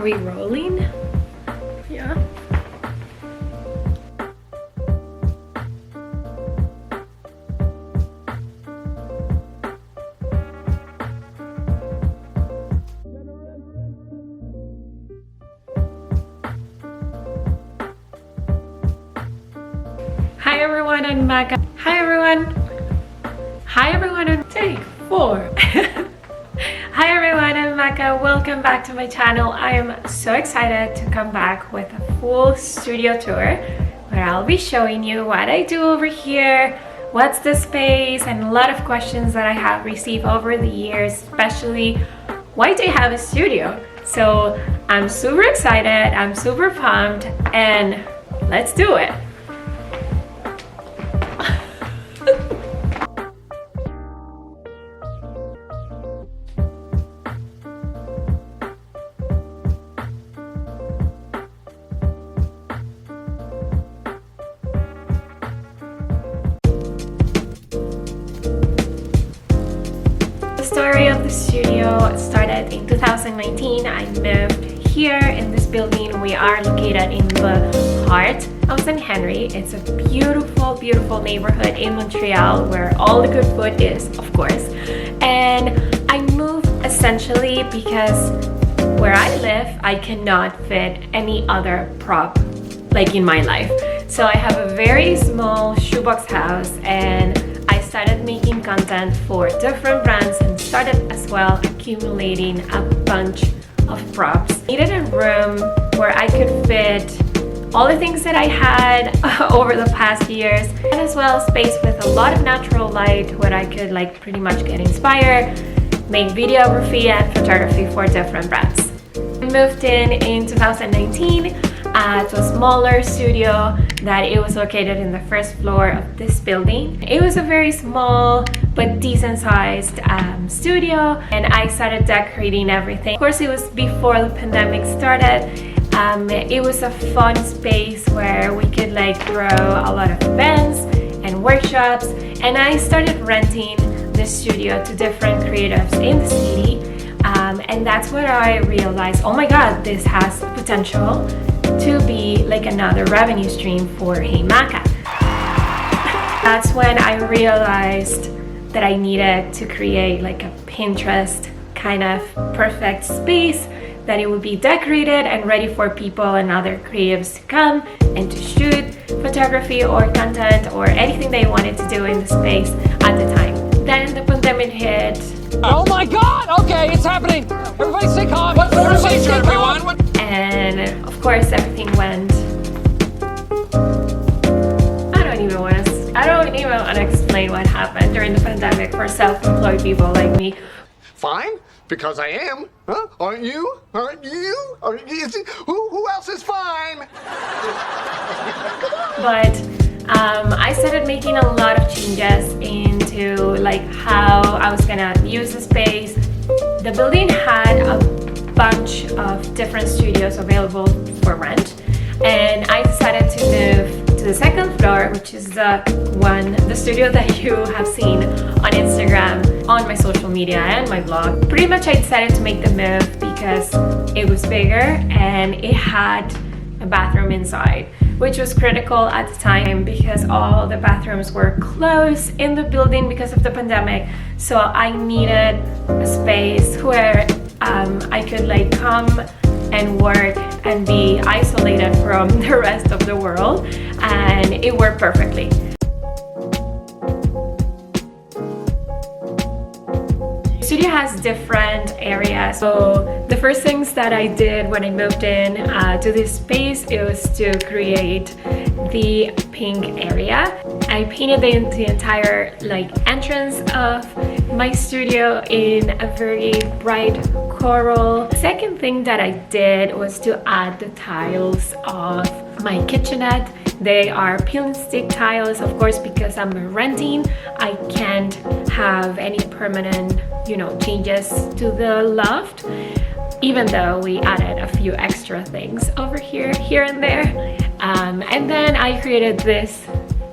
Are we rolling? Yeah. Hi everyone, I'm Maca. Hi everyone. Hi everyone on take 4. Hi everyone, I'm Maca. Welcome back to my channel. I am so excited to come back with a full studio tour where I'll be showing you what I do over here, what's the space, and a lot of questions that I have received over the years, especially why do you have a studio? So I'm super excited, I'm super pumped, and let's do it. The story of the studio started in 2019. I moved here in this building. We are located in the heart of 𝘧𝘦𝘢𝘕. It's a beautiful, beautiful neighborhood in Montreal where all the good food is, of course. And I moved essentially because where I live, I cannot fit any other prop like in my life. So I have a very small shoebox house, and I started making content for different brands and started as well accumulating a bunch of props. Needed a room where I could fit all the things that I had over the past years, and as well space with a lot of natural light where I could like pretty much get inspired, make videography and photography for different brands. I moved in 2019 to a smaller studio that it was located in the first floor of this building. It was a very small but decent sized studio, and I started decorating everything. Of course, it was before the pandemic started. It was a fun space where we could like throw a lot of events and workshops, and I started renting the studio to different creatives in the city, and that's where I realized, oh my god, this has potential to be like another revenue stream for Hey Maca. That's when I realized that I needed to create like a Pinterest kind of perfect space, that it would be decorated and ready for people and other creatives to come and to shoot photography or content or anything they wanted to do in the space at the time. Then the pandemic hit. Oh my god! Okay, it's happening! Everybody stay calm! What's the procedure, everyone? And of course everything went. I don't even want to explain what happened during the pandemic for self-employed people like me. Fine, because I am. Huh? Aren't you? Aren't you? Who else is fine? But I started making a lot of changes into like how I was gonna use the space. The building had a bunch of different studios available for rent, and I decided to move to the second floor, which is the studio that you have seen on Instagram, on my social media and my blog. Pretty much I decided to make the move because it was bigger and it had a bathroom inside, which was critical at the time because all the bathrooms were closed in the building because of the pandemic. So I needed a space where I could like come and work and be isolated from the rest of the world, and it worked perfectly. The studio has different areas. So the first things that I did when I moved in to this space, it was to create the pink area. I painted the entire like entrance of my studio in a very bright coral. The second thing that I did was to add the tiles of my kitchenette. They are peel and stick tiles, of course, because I'm renting. I can't have any permanent, changes to the loft, even though we added a few extra things over here and there. And then I created this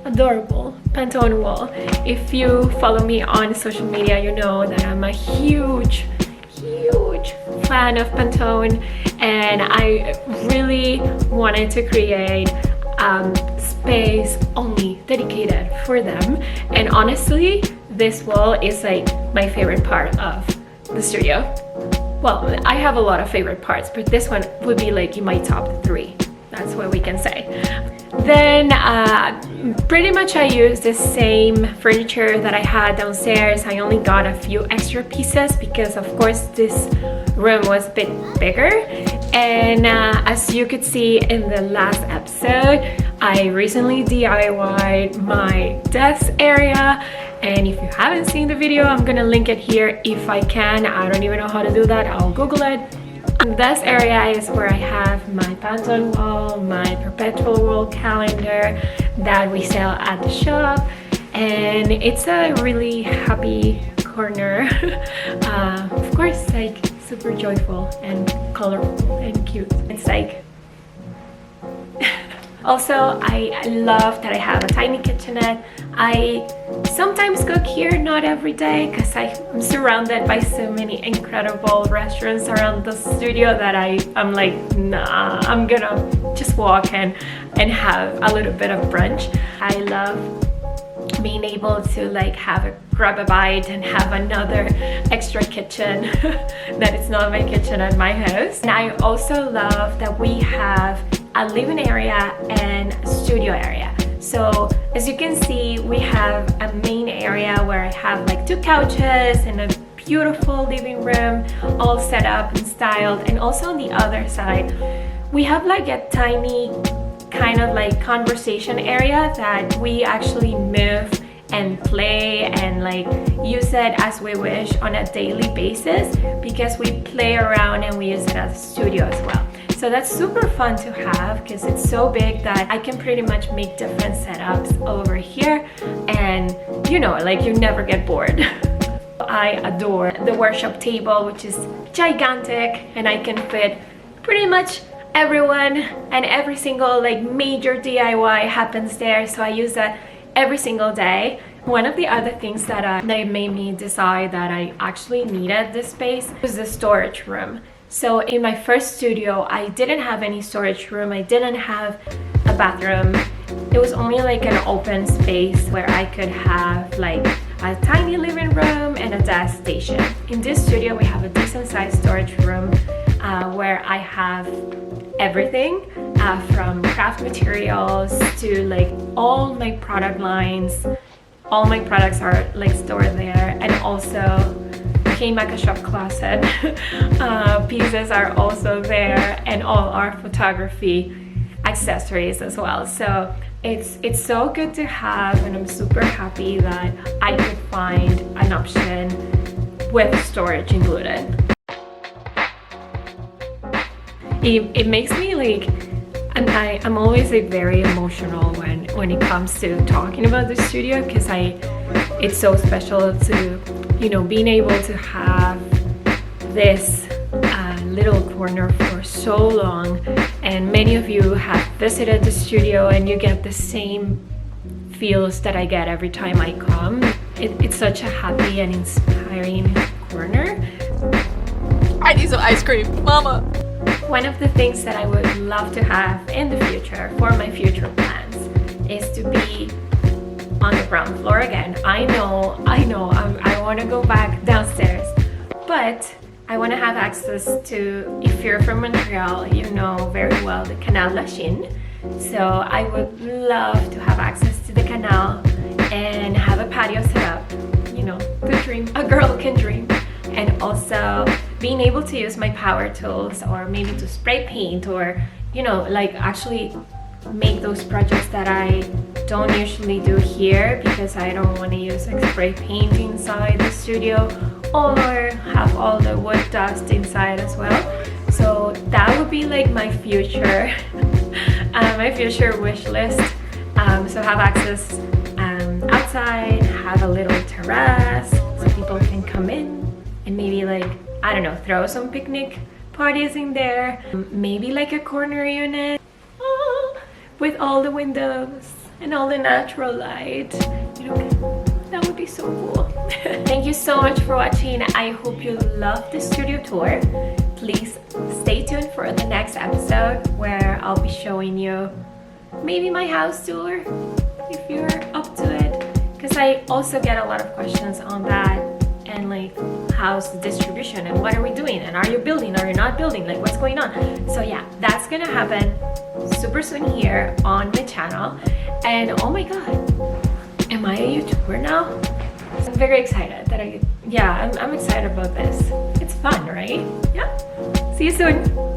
adorable Pantone wall. If you follow me on social media, you know that I'm a huge fan of Pantone, and I really wanted to create space only dedicated for them. And honestly, this wall is like my favorite part of the studio. Well, I have a lot of favorite parts, but this one would be like in my top 3. That's what we can say. Then pretty much I used the same furniture that I had downstairs. I only got a few extra pieces because of course this room was a bit bigger. And as you could see in the last episode, I recently DIY'd my desk area. And if you haven't seen the video, I'm gonna link it here if I can. I don't even know how to do that. I'll Google it. And this area is where I have my Pantone Wall, my perpetual wall calendar that we sell at the shop. And it's a really happy corner. Of course, like super joyful and colorful and cute. It's like also, I love that I have a tiny kitchenette. I sometimes cook here, not every day, because I'm surrounded by so many incredible restaurants around the studio that I'm like, nah, I'm gonna just walk and have a little bit of brunch. I love being able to like grab a bite and have another extra kitchen that it's not my kitchen at my house. And I also love that we have a living area and studio area. So as you can see, we have a main area where I have like 2 couches and a beautiful living room all set up and styled. And also on the other side, we have like a tiny kind of like conversation area that we actually move and play and like use it as we wish on a daily basis, because we play around and we use it as a studio as well. So that's super fun to have because it's so big that I can pretty much make different setups over here, and you know, like you never get bored. I adore the workshop table, which is gigantic, and I can fit pretty much everyone, and every single like major DIY happens there, so I use that every single day. One of the other things that made me decide that I actually needed this space was the storage room. So in my first studio, I didn't have any storage room. I didn't have a bathroom. It was only like an open space where I could have like a tiny living room and a desk station. In this studio, we have a decent sized storage room where I have everything from craft materials to like all my product lines. All my products are like stored there, and also Hey Maca shop closet pieces are also there, and all our photography accessories as well. So it's so good to have, and I'm super happy that I could find an option with storage included. It makes me like, and I'm always like very emotional when it comes to talking about the studio, because it's so special to, you know, being able to have this little corner for so long. And many of you have visited the studio and you get the same feels that I get every time I come. It's such a happy and inspiring corner. I need some ice cream, mama. One of the things that I would love to have in the future for my future plans is to be on the ground floor again. I know, I want to go back downstairs, but I want to have access to, if you're from Montreal, you know very well the Canal La Chine. So I would love to have access to the canal and have a patio set up. You know, the dream, a girl can dream. And also being able to use my power tools, or maybe to spray paint, or, you know, like actually make those projects that I don't usually do here because I don't want to use like spray paint inside the studio, or have all the wood dust inside as well. So that would be like my future my future wish list. So have access outside, have a little terrace so people can come in and maybe like, I don't know, throw some picnic parties in there. Maybe like a corner unit with all the windows and all the natural light. You know, that would be so cool. Thank you so much for watching. I hope you loved the studio tour. Please stay tuned for the next episode where I'll be showing you maybe my house tour if you're up to it, because I also get a lot of questions on that, and like how's the distribution and what are we doing and are you building, are you not building, like what's going on. So yeah, that's gonna happen super soon here on my channel. And oh my god, am I a YouTuber now? I'm very excited that I'm excited about this. It's fun, right? Yeah. See you soon.